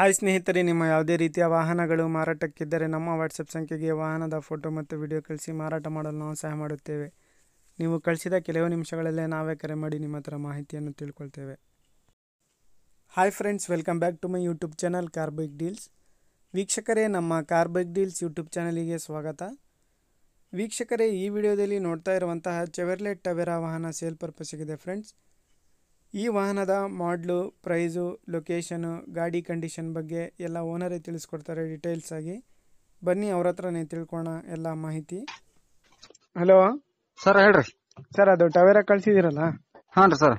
Hi ಸ್ನೇಹಿತರೆ, ನಿಮ್ಮ ಯಾವುದೇ ರೀತಿಯ ವಾಹನಗಳು ಮಾರಾಟಕ್ಕಿದ್ದರೆ ನಮ್ಮ ವಾಟ್ಸಪ್ ಸಂಖ್ಯೆಗೆ ವಾಹನದ ಫೋಟೋ ಮತ್ತು ವಿಡಿಯೋ ಕಳಿಸಿ ಮಾರಾಟ ಮಾಡಲು ನಾವು ಸಹಾಯ ಮಾಡುತ್ತೇವೆ. ನೀವು ಕಳಿಸಿದ ಕೆಲವು ನಿಮಿಷಗಳಲ್ಲೇ ನಾವೇ ಕರೆ ಮಾಡಿ ನಿಮ್ಮ ಹತ್ರ ಮಾಹಿತಿಯನ್ನು ತಿಳ್ಕೊಳ್ತೇವೆ. Hi friends, welcome back to my YouTube channel car bike deals. ವೀಕ್ಷಕರೇ, ನಮ್ಮ ಕಾರ್ ಬೈಕ್ ಡೀಲ್ಸ್ ಯೂಟ್ಯೂಬ್ ಚಾನಲಿಗೆ ಸ್ವಾಗತ. ವೀಕ್ಷಕರೇ, ಈ ವಿಡಿಯೋದಲ್ಲಿ ನೋಡ್ತಾ ಇರುವಂತಹ ಚೆವರ್ಲೆಟ್ ಟವೆರಾ ವಾಹನ ಸೇಲ್ ಪರ್ಪಸ್ಸಿಗಿದೆ ಫ್ರೆಂಡ್ಸ್. ಈ ವಾಹನದ ಮಾಡ್ಲು, ಪ್ರೈಸು, ಲೊಕೇಶನು, ಗಾಡಿ ಕಂಡೀಷನ್ ಬಗ್ಗೆ ಎಲ್ಲ ಓನರೇ ತಿಳಿಸ್ಕೊಡ್ತಾರೆ ಡೀಟೇಲ್ಸ್ ಆಗಿ. ಬನ್ನಿ ಅವ್ರ ಹತ್ರನೇ ತಿಳ್ಕೊಳ್ಳೋಣ ಎಲ್ಲ ಮಾಹಿತಿ. ಹಲೋ ಸರ್, ಹೇಳ್ರಿ ಸರ್, ಅದು ಟವೆರಾ ಕಳ್ಸಿದಿರಲ್ಲ, ಹಾನ್ರಿ ಸರ್.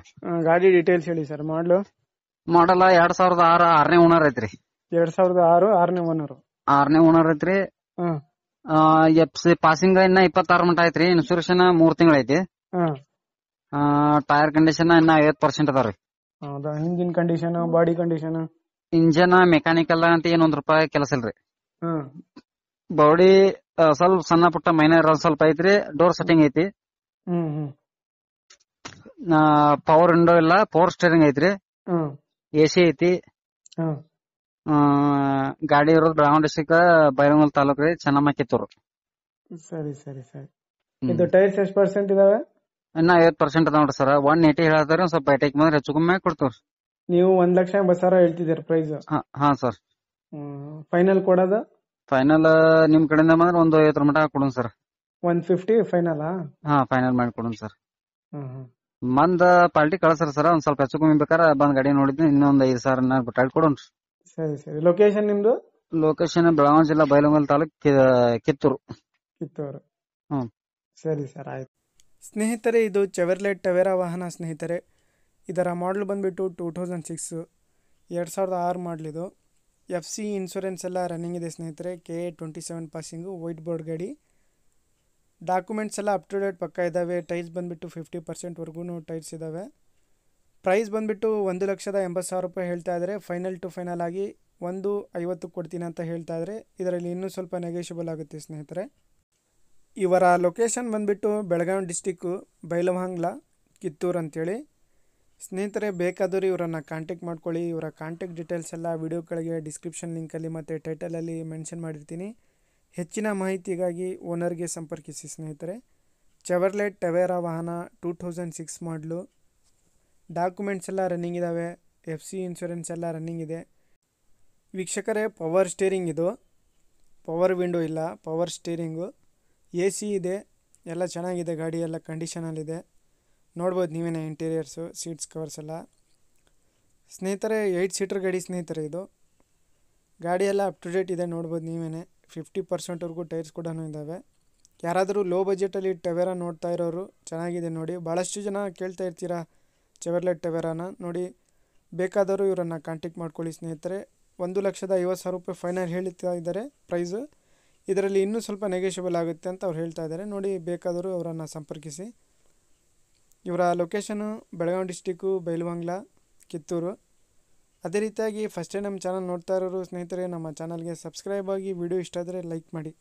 ಗಾಡಿ ಡೀಟೇಲ್ಸ್ ಹೇಳಿ ಸರ್. ಮಾಡ್ಲು ಮಾಡಲ್ಲ 2006 ಆರನೇ ಓನರ್ ಐತ್ರಿ. 2006 ಆರನೇ ಓನರು. ಆರನೇ ಓನರ್ ಐತ್ರಿ. ಎಫ್ಸಿ ಪಾಸಿಂಗ್ ಇನ್ನ 26 ಮಟ ಐತ್ರಿ. ಇನ್ಸೂರೆನ್ಸ್ 3 ತಿಂಗಳ ಐತಿ. ಟೈರ್ ಕಂಡೀಷನ್ ಇನ್ನ 50% ಅದಾವ್ರಿ. ಹೌದಾ? Engine condition, body condition? Engine mechanical ಅಂತ ಏನ್ ₹1 ಕೆಲಸ ಇಲ್ರಿ. ಬಾಡಿ ಸ್ವಲ್ಪ ಸಣ್ಣ ಪುಟ್ಟ ಮೈನರ್ ಸ್ವಲ್ಪ ಐತ್ರಿ. ಡೋರ್ ಸೆಟ್ಟಿಂಗ್ ಐತಿ. ಪವರ್ ವಿಂಡೋ ಇಲ್ಲ, ಪವರ್ ಸ್ಟೇರಿಂಗ್ ಐತ್ರಿ. ಎಸಿ ಐತಿ. ಗಾಡಿ ಇರೋದು ಬೆಳಗಾವಿ ಡಿಸ್ಟಿಕ್ ಬೈಲಹೊಂಗಲ ತಾಲೂಕ್ ರೀ, ಚೆನ್ನಮ್ಮ ಕಿತ್ತೂರು. ಸರಿ ಸರಿ ಸರಿ. ಇದು ಟೈರ್ಸ್ ಎಷ್ಟು ಪರ್ಸೆಂಟ್ ಇದಾವೆ? ಇನ್ನ 50% ಅದ ನೋಡ್ರಿ ಸರ್. 180 ಹೇಳತ್ತಾರ, ಒಂದ್ ಸ್ವಲ್ಪ ಬೈಟೈಕ್ ಬಂದ್ರೆ ಹೆಚ್ಚು ಕಮ್ಮಿ ಕೊಡ್ತೀವ್ರಿ. ನೀವು 1,80,000 ಹೇಳ್ತಿದ್ದೀರ ಪ್ರೈಸ್? ಹಾ ಸರ್. ಫೈನಲ್ ಕೊಡೋದು? ಫೈನಲ್ ನಿಮ್ ಕಡೆಯಿಂದ ಬಂದ್ರೆ ಒಂದು 50 ಮಟ ಕೊಡೋಣ ಸರ್. 150 ಫೈನಲ್? ಹಾ, ಫೈನಲ್ ಮಾಡಿ ಕೊಡೋಣ ಸರ್. ಮಂದ್ ಪಾರ್ಟಿ ಕಳ್ಸರ ಸರ್. ಒಂದ್ ಸ್ವಲ್ಪ ಹೆಚ್ಚು ಕಮ್ಮಿ ಬೇಕಾರ ಬಂದ್ ಗಾಡಿ ನೋಡಿದ್ವಿ, ಇನ್ನೊಂದ್ 5,000 ಬಿಟ್ಟಾಗಿ ಕೊಡೋಣ. ಸರಿ ಸರಿ. ಲೊಕೇಶನ್ ನಿಮ್ದು? ಲೊಕೇಶನ್ ಬೆಳಗಾವಿ ಜಿಲ್ಲಾ ಬೈಲಹೊಂಗಲ ತಾಲೂಕ್ ಕಿತ್ತೂರು. ಕಿತ್ತೂರು. ಸರಿ ಸರ್, ಆಯ್ತು. ಸ್ನೇಹಿತರೆ, ಇದು ಚೆವರ್ಲೆಟ್ ಟವೆರಾ ವಾಹನ ಸ್ನೇಹಿತರೆ. ಇದರ ಮಾಡಲ್ ಬಂದ್ಬಿಟ್ಟು 2006, 2006 ಮಾಡಲಿದು. FC ಇನ್ಶೂರೆನ್ಸ್ ಎಲ್ಲ ರನ್ನಿಂಗ್ ಇದೆ ಸ್ನೇಹಿತರೆ. KA 27 ಪಾಸಿಂಗು, ವೈಟ್ ಬೋರ್ಡ್ ಗಾಡಿ. ಡಾಕ್ಯುಮೆಂಟ್ಸ್ ಎಲ್ಲ ಅಪ್ ಟು ಡೇಟ್ ಪಕ್ಕ ಇದ್ದಾವೆ. ಟೈರ್ಸ್ ಬಂದ್ಬಿಟ್ಟು 50%ವರೆಗೂ ಟೈರ್ಸ್ ಇದ್ದಾವೆ. ಪ್ರೈಸ್ ಬಂದ್ಬಿಟ್ಟು ₹1,80,000 ಹೇಳ್ತಾ ಇದ್ದಾರೆ. ಫೈನಲ್ ಟು ಫೈನಲ್ ಆಗಿ 150 ಕೊಡ್ತೀನಿ ಅಂತ ಹೇಳ್ತಾ ಇದ್ದಾರೆ. ಇದರಲ್ಲಿ ಇನ್ನೂ ಸ್ವಲ್ಪ ನೆಗೋಷಿಯಬಲ್ ಆಗುತ್ತೆ ಸ್ನೇಹಿತರೆ. ಇವರ ಲೊಕೇಶನ್ ಬಂದ್ಬಿಟ್ಟು ಬೆಳಗಾವಿ ಡಿಸ್ಟಿಕ್ಕು ಬೈಲಹೊಂಗಲ ಕಿತ್ತೂರು ಅಂತೇಳಿ. ಸ್ನೇಹಿತರೆ, ಬೇಕಾದರೂ ಇವರನ್ನು ಕಾಂಟ್ಯಾಕ್ಟ್ ಮಾಡ್ಕೊಳ್ಳಿ. ಇವರ ಕಾಂಟ್ಯಾಕ್ಟ್ ಡೀಟೇಲ್ಸ್ ಎಲ್ಲ ವಿಡಿಯೋ ಕೆಳಗೆ ಡಿಸ್ಕ್ರಿಪ್ಷನ್ ಲಿಂಕಲ್ಲಿ ಮತ್ತು ಟೈಟಲಲ್ಲಿ ಮೆನ್ಷನ್ ಮಾಡಿರ್ತೀನಿ. ಹೆಚ್ಚಿನ ಮಾಹಿತಿಗಾಗಿ ಓನರ್ಗೆ ಸಂಪರ್ಕಿಸಿ ಸ್ನೇಹಿತರೆ. ಚೆವರ್ಲೆಟ್ ಟವೆರಾ ವಾಹನ 2006 ಮಾಡಲು. ಡಾಕ್ಯುಮೆಂಟ್ಸ್ ಎಲ್ಲ ರನ್ನಿಂಗ್ ಇದ್ದಾವೆ. FC ಇನ್ಶೂರೆನ್ಸ್ ಎಲ್ಲ ರನ್ನಿಂಗ್ ಇದೆ. ವೀಕ್ಷಕರೇ, ಪವರ್ ಸ್ಟೇರಿಂಗ್ ಇದು. ಪವರ್ ವಿಂಡೋ ಇಲ್ಲ, ಪವರ್ ಸ್ಟೇರಿಂಗು. AC ಇದೆ. ಎಲ್ಲ ಚೆನ್ನಾಗಿದೆ. ಗಾಡಿ ಎಲ್ಲ ಕಂಡೀಷನಲ್ಲಿದೆ. ನೋಡ್ಬೋದು ನೀವೇನೇ ಇಂಟೀರಿಯರ್ಸು, ಸೀಟ್ಸ್ ಕವರ್ಸ್ ಎಲ್ಲ. ಸ್ನೇಹಿತರೆ, 8 ಸೀಟರ್ ಗಾಡಿ ಸ್ನೇಹಿತರೆ ಇದು. ಗಾಡಿ ಎಲ್ಲ ಅಪ್ ಟು ಡೇಟ್ ಇದೆ, ನೋಡ್ಬೋದು ನೀವೇನೇ. 50%ವರೆಗೂ ಟೈರ್ಸ್ ಕೂಡ ಇದ್ದಾವೆ. ಯಾರಾದರೂ ಲೋ ಬಜೆಟಲ್ಲಿ ಟವೆರಾ ನೋಡ್ತಾ ಇರೋರು, ಚೆನ್ನಾಗಿದೆ ನೋಡಿ. ಭಾಳಷ್ಟು ಜನ ಕೇಳ್ತಾ ಇರ್ತೀರಾ ಚೆವರ್ಲೆಟ್ ಟವೆರಾನ ನೋಡಿ. ಬೇಕಾದರೂ ಇವರನ್ನು ಕಾಂಟ್ಯಾಕ್ಟ್ ಮಾಡ್ಕೊಳ್ಳಿ ಸ್ನೇಹಿತರೆ. ₹1,50,000 ಫೈನಲ್ ಹೇಳ್ತಾ ಇದ್ದಾರೆ ಪ್ರೈಸು. ಇದರಲ್ಲಿ ಇನ್ನೂ ಸ್ವಲ್ಪ ನೆಗೋಷಿಯಬಲ್ ಆಗುತ್ತೆ ಅಂತ ಅವ್ರು ಹೇಳ್ತಾ ಇದ್ದಾರೆ ನೋಡಿ. ಬೇಕಾದರೂ ಅವರನ್ನು ಸಂಪರ್ಕಿಸಿ. ಇವರ ಲೊಕೇಶನು ಬೆಳಗಾವಿ ಡಿಸ್ಟಿಕ್ಕು ಬೈಲಹೊಂಗಲ ಕಿತ್ತೂರು. ಅದೇ ರೀತಿಯಾಗಿ ಫಸ್ಟ್ ಟೈಮ್ ನಮ್ಮ ಚಾನಲ್ ನೋಡ್ತಾ ಇರೋರು ಸ್ನೇಹಿತರೆ, ನಮ್ಮ ಚಾನಲ್ಗೆ ಸಬ್ಸ್ಕ್ರೈಬ್ ಆಗಿ, ವಿಡಿಯೋ ಇಷ್ಟ ಆದರೆ ಲೈಕ್ ಮಾಡಿ.